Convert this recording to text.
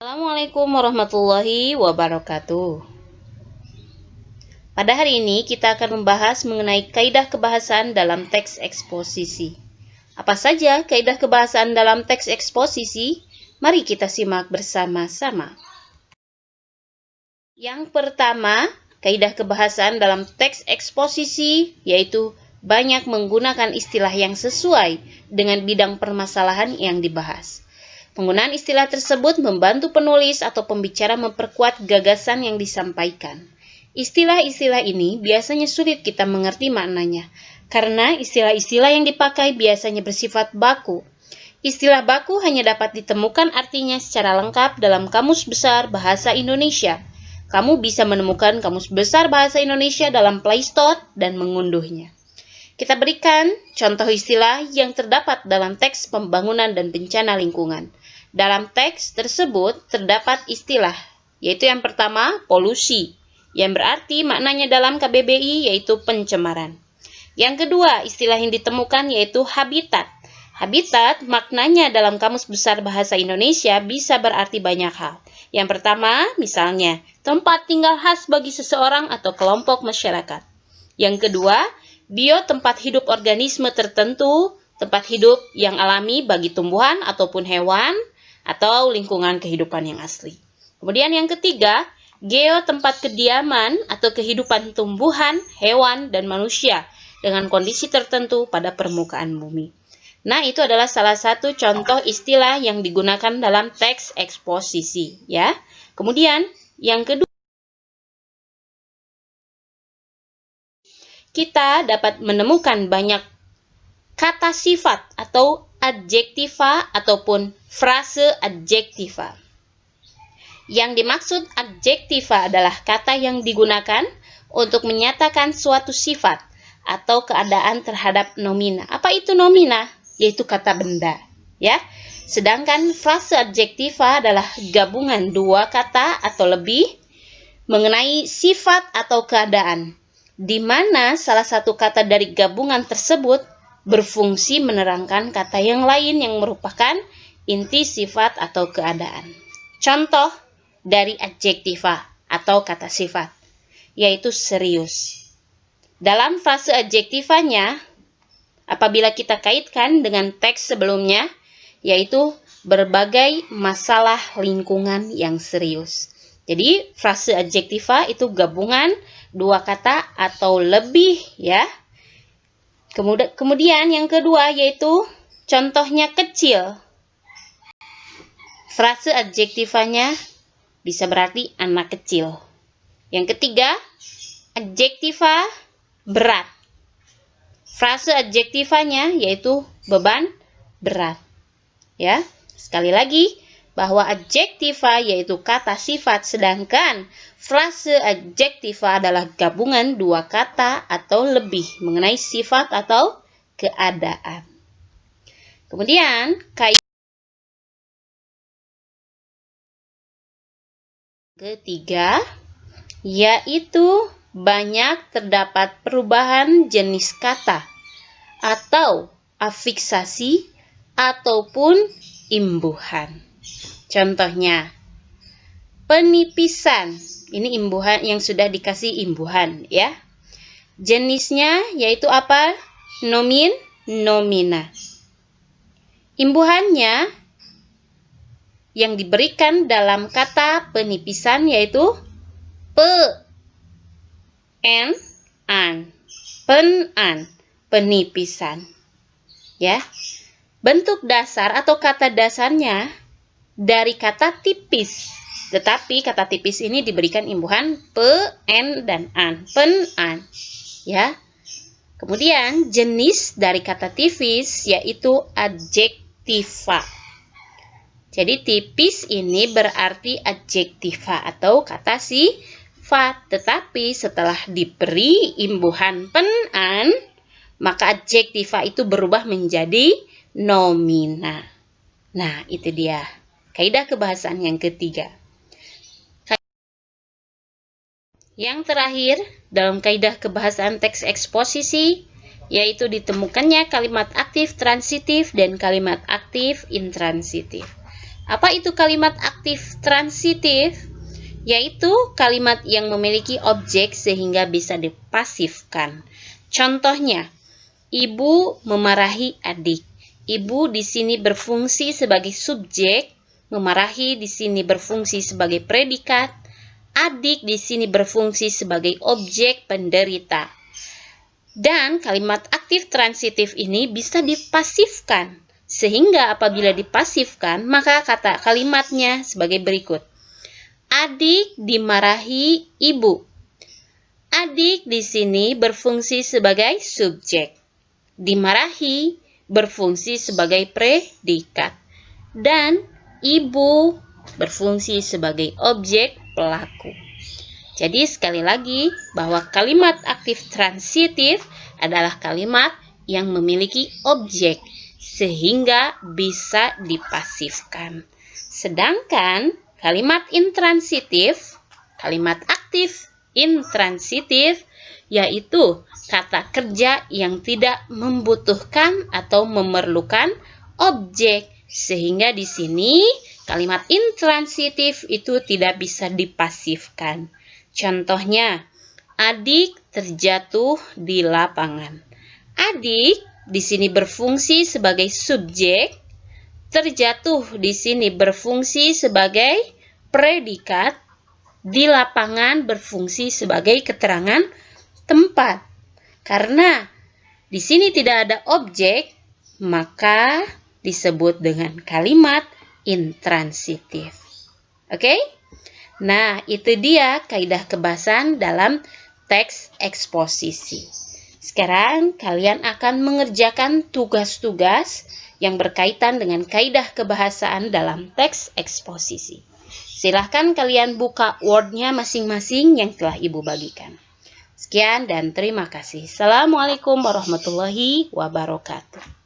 Assalamualaikum warahmatullahi wabarakatuh. Pada hari ini kita akan membahas mengenai kaidah kebahasaan dalam teks eksposisi. Apa saja kaidah kebahasaan dalam teks eksposisi? Mari kita simak bersama-sama. Yang pertama, kaidah kebahasaan dalam teks eksposisi yaitu banyak menggunakan istilah yang sesuai dengan bidang permasalahan yang dibahas. Penggunaan istilah tersebut membantu penulis atau pembicara memperkuat gagasan yang disampaikan. Istilah-istilah ini biasanya sulit kita mengerti maknanya, karena istilah-istilah yang dipakai biasanya bersifat baku. Istilah baku hanya dapat ditemukan artinya secara lengkap dalam Kamus Besar Bahasa Indonesia. Kamu bisa menemukan Kamus Besar Bahasa Indonesia dalam Play Store dan mengunduhnya. Kita berikan contoh istilah yang terdapat dalam teks pembangunan dan bencana lingkungan. Dalam teks tersebut terdapat istilah, yaitu yang pertama, polusi, yang berarti maknanya dalam KBBI yaitu pencemaran. Yang kedua, istilah yang ditemukan yaitu habitat. Habitat maknanya dalam Kamus Besar Bahasa Indonesia bisa berarti banyak hal. Yang pertama, misalnya, tempat tinggal khas bagi seseorang atau kelompok masyarakat. Yang kedua, tempat hidup organisme tertentu, tempat hidup yang alami bagi tumbuhan ataupun hewan, atau lingkungan kehidupan yang asli. Kemudian yang ketiga, tempat kediaman atau kehidupan tumbuhan, hewan, dan manusia dengan kondisi tertentu pada permukaan bumi. Nah, itu adalah salah satu contoh istilah yang digunakan dalam teks eksposisi, ya. Kemudian yang kedua, kita dapat menemukan banyak kata sifat atau adjektiva ataupun frase adjektiva. Yang dimaksud adjektiva adalah kata yang digunakan untuk menyatakan suatu sifat atau keadaan terhadap nomina. Apa itu nomina? Yaitu kata benda, ya. Sedangkan frase adjektiva adalah gabungan dua kata atau lebih mengenai sifat atau keadaan, di mana salah satu kata dari gabungan tersebut berfungsi menerangkan kata yang lain yang merupakan inti sifat atau keadaan. Contoh dari adjektiva atau kata sifat, yaitu serius. Dalam frase adjektivanya, apabila kita kaitkan dengan teks sebelumnya, yaitu berbagai masalah lingkungan yang serius. Jadi, frase adjektiva itu gabungan dua kata atau lebih, ya. Kemudian yang kedua yaitu contohnya kecil. Frase adjektivanya bisa berarti anak kecil. Yang ketiga, adjektiva berat. Frase adjektivanya yaitu beban berat. Ya, sekali lagi bahwa adjektiva yaitu kata sifat, sedangkan frase adjektiva adalah gabungan dua kata atau lebih mengenai sifat atau keadaan. Kemudian, ketiga, yaitu banyak terdapat perubahan jenis kata atau afiksasi ataupun imbuhan. Contohnya, penipisan. Ini imbuhan yang sudah dikasih imbuhan, ya. Jenisnya yaitu apa? Nomin, nomina. Imbuhannya yang diberikan dalam kata penipisan yaitu pen-an, penipisan. Ya. Bentuk dasar atau kata dasarnya dari kata tipis. Tetapi kata tipis ini diberikan imbuhan pen dan an, pen-an. Ya. Kemudian jenis dari kata tipis yaitu adjektiva. Jadi tipis ini berarti adjektiva atau kata sifat. Tetapi setelah diberi imbuhan pen-an, maka adjektiva itu berubah menjadi nomina. Nah, itu dia kaidah kebahasaan yang ketiga. Yang terakhir, dalam kaidah kebahasaan teks eksposisi, yaitu ditemukannya kalimat aktif transitif dan kalimat aktif intransitif. Apa itu kalimat aktif transitif? Yaitu kalimat yang memiliki objek sehingga bisa dipasifkan. Contohnya, ibu memarahi adik. Ibu di sini berfungsi sebagai subjek, memarahi di sini berfungsi sebagai predikat, adik di sini berfungsi sebagai objek penderita. Dan kalimat aktif transitif ini bisa dipasifkan. Sehingga apabila dipasifkan, maka kata kalimatnya sebagai berikut. Adik dimarahi ibu. Adik di sini berfungsi sebagai subjek. Dimarahi berfungsi sebagai predikat. Dan ibu berfungsi sebagai objek pelaku. Jadi sekali lagi bahwa kalimat aktif transitif adalah kalimat yang memiliki objek sehingga bisa dipasifkan. Sedangkan kalimat intransitif, kalimat aktif intransitif, yaitu kata kerja yang tidak membutuhkan atau memerlukan objek. Sehingga di sini kalimat intransitif itu tidak bisa dipasifkan. Contohnya, adik terjatuh di lapangan. Adik di sini berfungsi sebagai subjek, terjatuh di sini berfungsi sebagai predikat, di lapangan berfungsi sebagai keterangan tempat. Karena di sini tidak ada objek, maka disebut dengan kalimat intransitif. Oke? Nah, itu dia kaidah kebahasan dalam teks eksposisi. Sekarang kalian akan mengerjakan tugas-tugas yang berkaitan dengan kaidah kebahasaan dalam teks eksposisi. Silahkan kalian buka Word-nya masing-masing yang telah Ibu bagikan. Sekian dan terima kasih. Assalamualaikum warahmatullahi wabarakatuh.